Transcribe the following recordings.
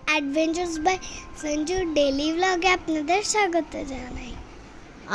Adventures by Sanju daily ব্লগে আপনাদের স্বাগত জানাই।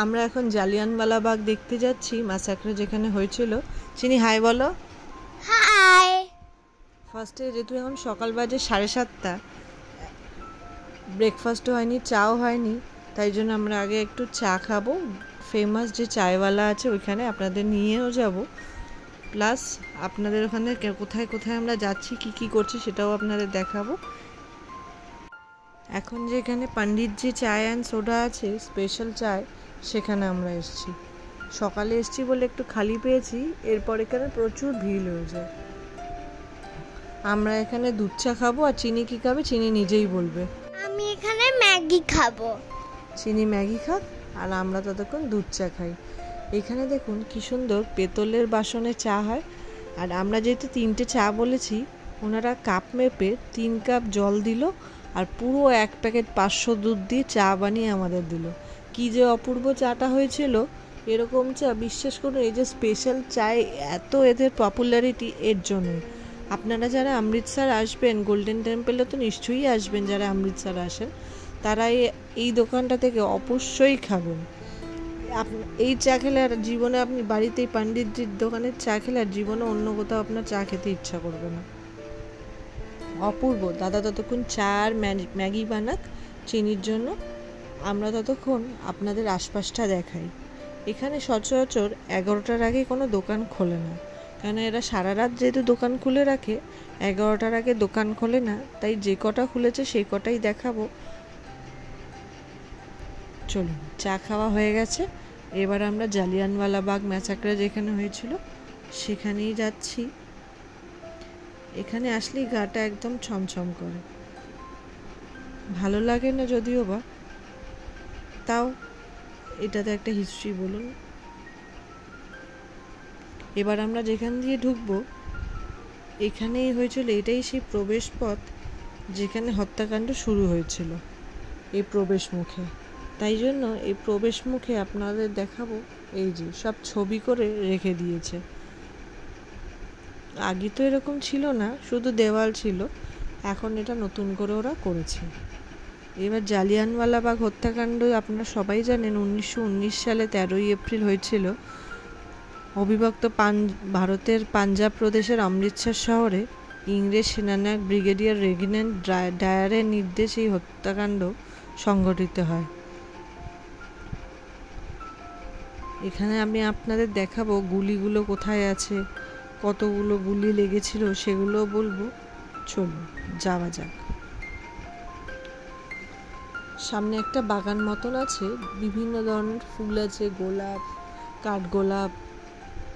আমরা এখন জালিয়ানওয়ালাবাগ দেখতে যাচ্ছি, ম্যাসাক্রে যেখানে হয়েছিল। চিনি হাই বলো। হাই। ফার্স্টে যেহেতু এখন সকাল বাজে 7:30, ব্রেকফাস্টও হয়নি, চাও হয়নি, তাই জন্য আমরা আগে একটু চা খাবো। ফেমাস যে চায়ওয়ালা আছে ওইখানে আপনাদের নিয়েও যাব, প্লাস আপনাদের ওখানে কোথায় কোথায় আমরা যাচ্ছি, কি কি করছি সেটাও আপনাদের দেখাবো। এখন যেখানে পণ্ডিতজি চায় অ্যান্ড সোডা আছে, স্পেশাল চায়, সেখানে আমরা এসেছি। সকালে এসেছি বলে একটু খালি পেয়েছি, এরপর এখানে প্রচুর ভিড় হয়ে যায়। আমরা এখানে দুধ চা খাবো, আর চিনি কি খাবে চিনি নিজেই বলবে। আমি এখানে ম্যাগি খাবো। চিনি ম্যাগি খাক, আর আমরা ততক্ষণ দুধ চা খাই। এখানে দেখুন কি সুন্দর পেতলের বাসনে চা হয়। আর আমরা যেহেতু 3টে চা বলেছি, ওনারা কাপ মেপে 3 কাপ জল দিল, আর পুরো 1 প্যাকেট 500 দুধ দিয়ে চা বানিয়ে আমাদের দিল। কি যে অপূর্ব চাটা হয়েছিল! এরকম চা বিশ্বাস করুন, এই যে স্পেশাল চায় এত এদের পপুলারিটি এর জন্যই। আপনারা যারা অমৃতসর আসবেন, গোল্ডেন টেম্পলে তো নিশ্চয়ই আসবেন, যারা অমৃতসর আসেন তারা এই দোকানটা থেকে অবশ্যই খাবেন। এই চা খেলে আর জীবনে আপনি বাড়িতেই পণ্ডিতজির দোকানের চা খেলে আর জীবনে অন্য কোথাও আপনার চা খেতে ইচ্ছা করবে না। অপূর্ব। দাদা ততক্ষণ চা আর ম্যাগি বানাক চিনির জন্য, আমরা ততক্ষণ আপনাদের আশপাশটা দেখাই। এখানে সচরাচর 11টার আগে কোনো দোকান খোলে না, কেন এরা সারা রাত যেহেতু দোকান খুলে রাখে, 11টার আগে দোকান খোলে না, তাই যে কটা খুলেছে সেই কটাই দেখাবো। চলুন, চা খাওয়া হয়ে গেছে, এবার আমরা জালিয়ানওয়ালাবাগ ম্যাসাক্রে যেখানে হয়েছিল সেখানেই যাচ্ছি। এখানে আসলেই গাটা একদম ছমছম করে, ভালো লাগে না যদিও বা, তাও এটাতে একটা হিস্ট্রি বলুন। এবার আমরা যেখান দিয়ে ঢুকবো এখানেই হয়েছিল, এটাই সেই প্রবেশ পথ যেখানে হত্যাকাণ্ড শুরু হয়েছিল, এই প্রবেশ মুখে। তাই জন্য এই প্রবেশ মুখে আপনাদের দেখাবো, এই যে সব ছবি করে রেখে দিয়েছে। আগে তো এরকম ছিল না, শুধু দেওয়াল ছিল, এখন এটা নতুন করে ওরা করেছে। এবার জালিয়ানওয়ালাবাগ হত্যাকাণ্ড আপনারা সবাই জানেন, 1919 সালে 13ই এপ্রিল হয়েছিল অবিভক্ত ভারতের পাঞ্জাব প্রদেশের অমৃতসর শহরে। ইংরেজ সেনানায়ক ব্রিগেডিয়ার রেজিডেন্ট ডায়ারের নির্দেশে এই হত্যাকাণ্ড সংঘটিত হয়। এখানে আমি আপনাদের দেখাবো গুলিগুলো কোথায় আছে, কতগুলো গুলি লেগেছিল সেগুলো বলবো। চলুন যাওয়া যাক। সামনে একটা বাগান মতন আছে, বিভিন্ন ধরনের ফুল আছে, গোলাপ, কাঠগোলাপ,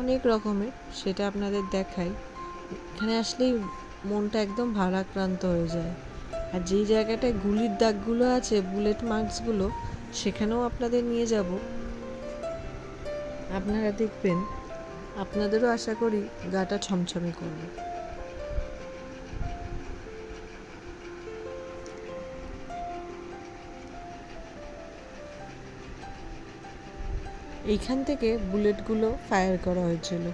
অনেক রকমের, সেটা আপনাদের দেখাই। এখানে আসলেই মনটা একদম ভারাক্রান্ত হয়ে যায়। আর যেই জায়গাটায় গুলির দাগগুলো আছে, বুলেট মার্কসগুলো, সেখানেও আপনাদের নিয়ে যাব, আপনারা দেখবেন, আপনাদেরও আশা করি গাটা ছমছমে করবে। এইখান থেকে বুলেটগুলো ফায়ার করা হয়েছিল।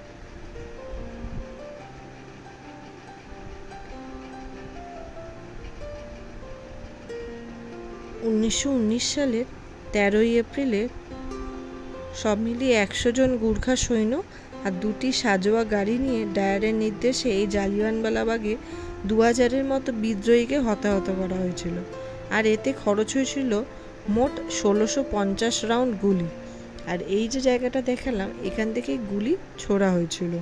1919 সালের 13ই এপ্রিলে সব মিলিয়ে 100 জন গুর্খা সৈন্য আর 2টি সাজোয়া গাড়ি নিয়ে ডায়ারের নির্দেশে এই জালিয়ানওয়ালাবাগে 2000-এর মতো বিদ্রোহীকে হতাহত করা হয়েছিল। আর এতে খরচ হয়েছিল মোট 1650 রাউন্ড গুলি। আর এই যে জায়গাটা দেখালাম, এখান থেকেই গুলি ছোড়া হয়েছিল।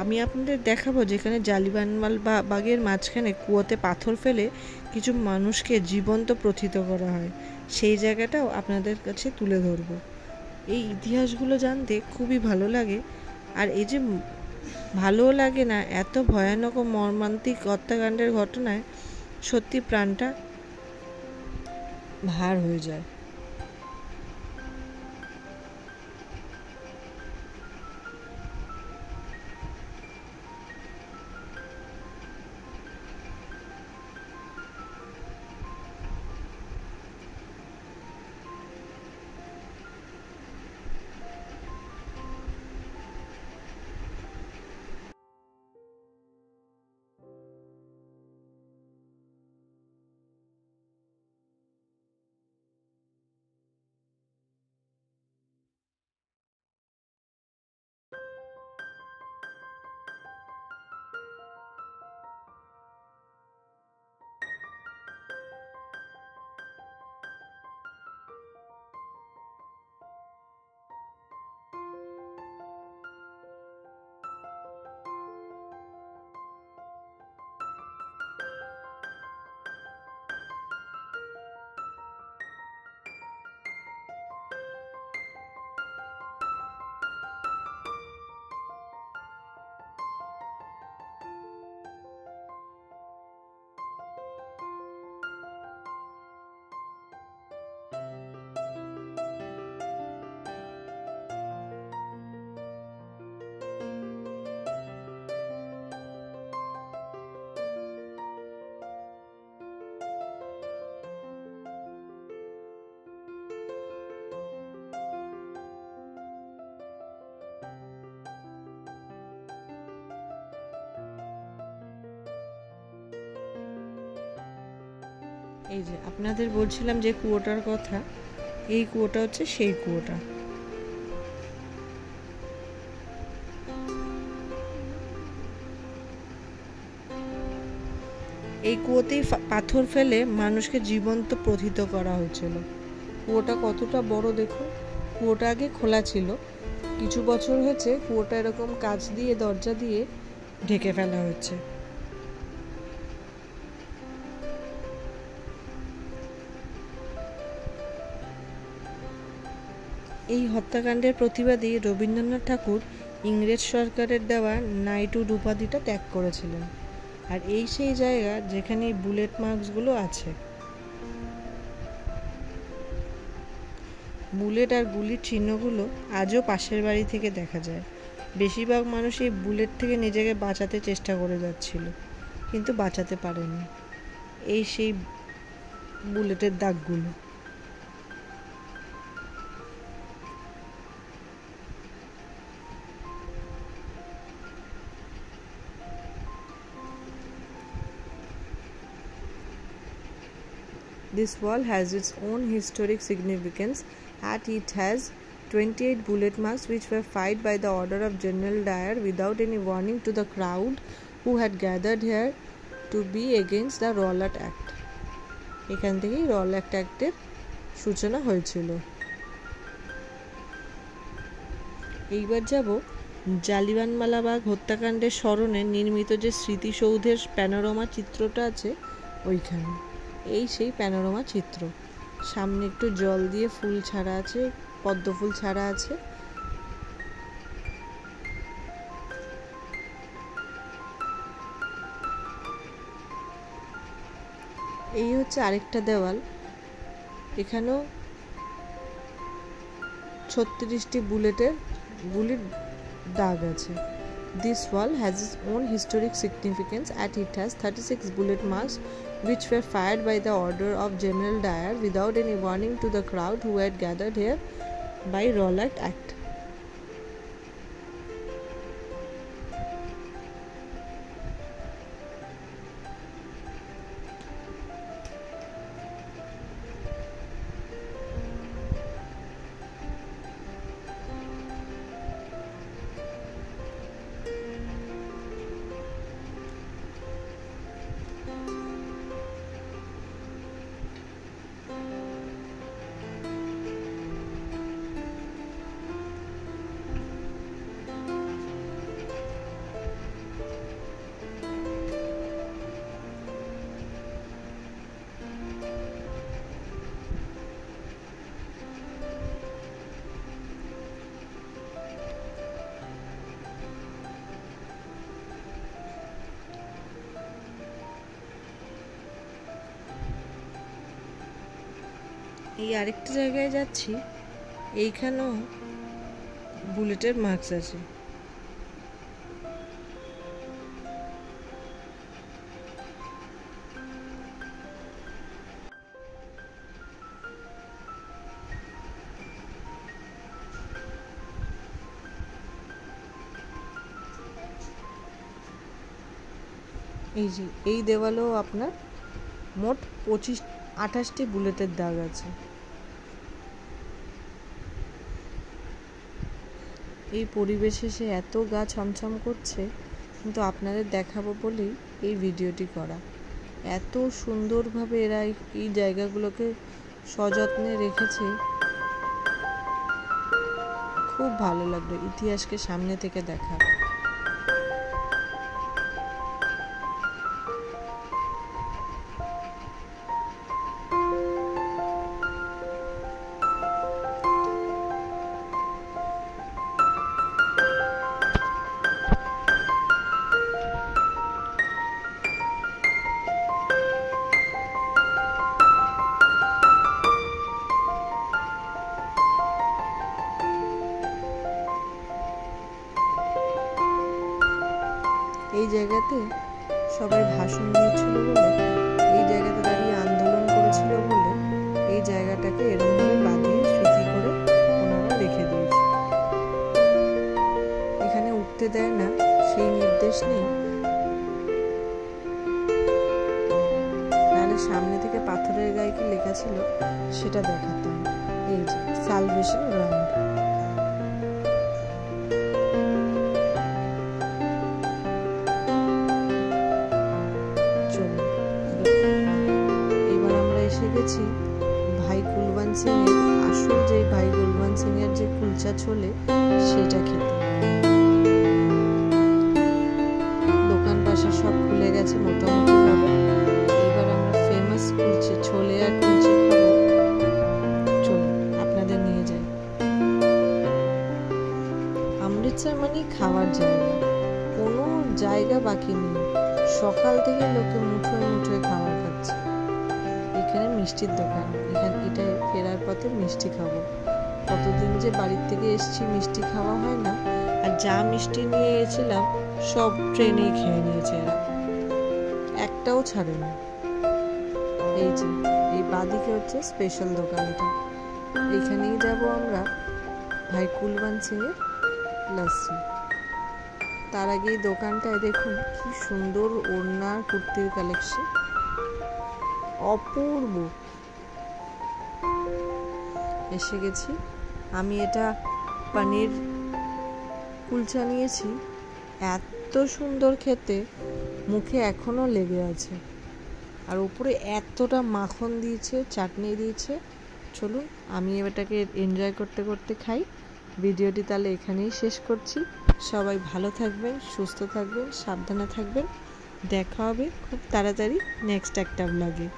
আমি আপনাদের দেখাবো যেখানে জালিয়ানওয়ালাবাগের মাঝখানে কুয়োতে পাথর ফেলে কিছু মানুষকে জীবন্ত প্রথিত করা হয়, সেই জায়গাটাও আপনাদের কাছে তুলে ধরবো। এই ইতিহাসগুলো জানতে খুবই ভালো লাগে। আর এই যে ভালোও লাগে না, এত ভয়ানক ও মর্মান্তিক হত্যাকাণ্ডের ঘটনায় সত্যি প্রাণটা ভার হয়ে যায়। এই যে আপনাদের বলছিলাম যে কুয়োটার কথা, এই কুয়োটা হচ্ছে সেই কুয়োটা। এই কুয়োতেই পাথর ফেলে মানুষকে জীবন্ত প্রথিত করা হয়েছিল। কুয়োটা কতটা বড় দেখুন। কুয়োটা আগে খোলা ছিল, কিছু বছর হয়েছে কুয়োটা এরকম কাঁচ দিয়ে দরজা দিয়ে ঢেকে ফেলা হয়েছে। এই হত্যাকাণ্ডের প্রতিবাদী রবীন্দ্রনাথ ঠাকুর ইংরেজ সরকারের দেওয়া নাইটহুড উপাধিটা ত্যাগ করেছিলেন। আর এই সেই জায়গা যেখানে বুলেট মার্কসগুলো আছে। বুলেট আর গুলির চিহ্নগুলো আজও পাশের বাড়ি থেকে দেখা যায়। বেশিরভাগ মানুষ এই বুলেট থেকে নিজেকে বাঁচাতে চেষ্টা করে যাচ্ছিল, কিন্তু বাঁচাতে পারেনি। এই সেই বুলেটের দাগগুলো। This wall has its own historic significance, as it has 28 bullet marks which were fired by the order of General Dyer without any warning to the crowd who had gathered here to be against the Rowlatt Act. এখান থেকেই রওল্যাট অ্যাক্টের সূচনা হয়েছিল। এইবার যাব জালিয়ানওয়ালাবাগ হত্যাকাণ্ডের স্মরণে নির্মিত যে স্মৃতিসৌধের প্যানোরামা চিত্রটা আছে ওইখানে। এই সেই প্যানোরামা চিত্র। সামনে একটু জল দিয়ে ফুল ছাড়া আছে, পদ্ম ফুল ছাড়া আছে। এই হচ্ছে আরেকটা দেওয়াল, এখানেও 36টি গুলির দাগ আছে। This wall has its own historic significance, as it has 36 bullet marks which were fired by the order of General Dyer without any warning to the crowd who had gathered here by Rowlatt Act. এই আরেকটা জায়গায় যাচ্ছি, এইখানেও বুলেটের marks আছে। এই যে এই দেওয়ালেও আপনার মোট 28টি বুলেটের দাগ আছে। এই পরিবেশে সে এত গা ছমছম করছে, কিন্তু আপনাদের দেখাবো বলেই এই ভিডিওটি করা। এত সুন্দরভাবে এরা এই জায়গাগুলোকে সযত্নে রেখেছে, খুব ভালো লাগলো ইতিহাসকে সামনে থেকে দেখা। এই জায়গাতে সবাই ভাষণ দিয়েছিল বলে, এই জায়গাতে দাঁড়িয়ে আন্দোলন করেছিল বলে এই জায়গাটাকে এরকমভাবে বাঁধিয়ে স্মৃতি করে ওনারা রেখে দিয়েছে। এখানে উঠতে দেয় না সেই নির্দেশ নেই, তাহলে সামনে থেকে পাথরের গায়ে কি লেখা ছিল সেটা দেখাতাম। এই যে সালভেশন গ্রাউন্ড। চলো এবার আমরা এসে গেছি ভাই কুলবন্ত সিং এর, আসল যে ভাই কুলবন্ত সিং এর যে কুলচা ছোলে সেটা খেতে। দোকান পাশা সব খুলে গেছে মোটামুটি ভাবে। এবার আমরা ফেমাস কুলচে ছোলে আর কুলচে খাবো। চলো আপনাদের নিয়ে যাই। অমৃতসর মানে খাওয়ার জায়গা, কোনো জায়গা বাকি নেই। সকাল থেকে লোকে মুঠোয় মুঠোয় খাবার খাচ্ছে। এখানে মিষ্টির দোকান, এটা ফেরার পথে মিষ্টি খাবো। কতদিন যে বাড়ির থেকে এসেছি মিষ্টি খাওয়া হয় না, আর যা মিষ্টি নিয়ে গেছিলাম সব ট্রেনেই খেয়ে নিয়েছে এরা, একটাও ছাড়েনি। এই যে এই বাদিকে হচ্ছে স্পেশাল দোকানটা, এইখানেই যাব আমরা ভাই কুলবন্ত সিং এর লস্যি। তার আগে এই দোকানটায় দেখুন কি সুন্দর ওড়না কুর্তির কালেকশন, অপূর্ব। এসে গেছি। আমি এটা পনির কুলচা নিয়েছি, এত সুন্দর খেতে, মুখে এখনো লেগে আছে। আর উপরে এতটা মাখন দিয়েছে, চাটনি দিয়েছে। চলুন আমি এটাকে এনজয় করতে করতে খাই। ভিডিওটি তাহলে এখানেই শেষ করছি। সবাই ভালো থাকবেন, সুস্থ থাকবেন, সাবধানে থাকবেন। দেখা হবে খুব তাড়াতাড়ি নেক্সট একটা ব্লগে।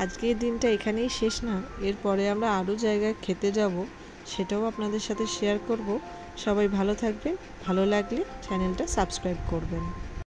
আজকের দিনটা এখানেই শেষ না, এরপরে আমরা আরও জায়গায় খেতে যাব, সেটাও আপনাদের সাথে শেয়ার করব। সবাই ভালো থাকবেন, ভালো লাগলে চ্যানেলটা সাবস্ক্রাইব করবেন।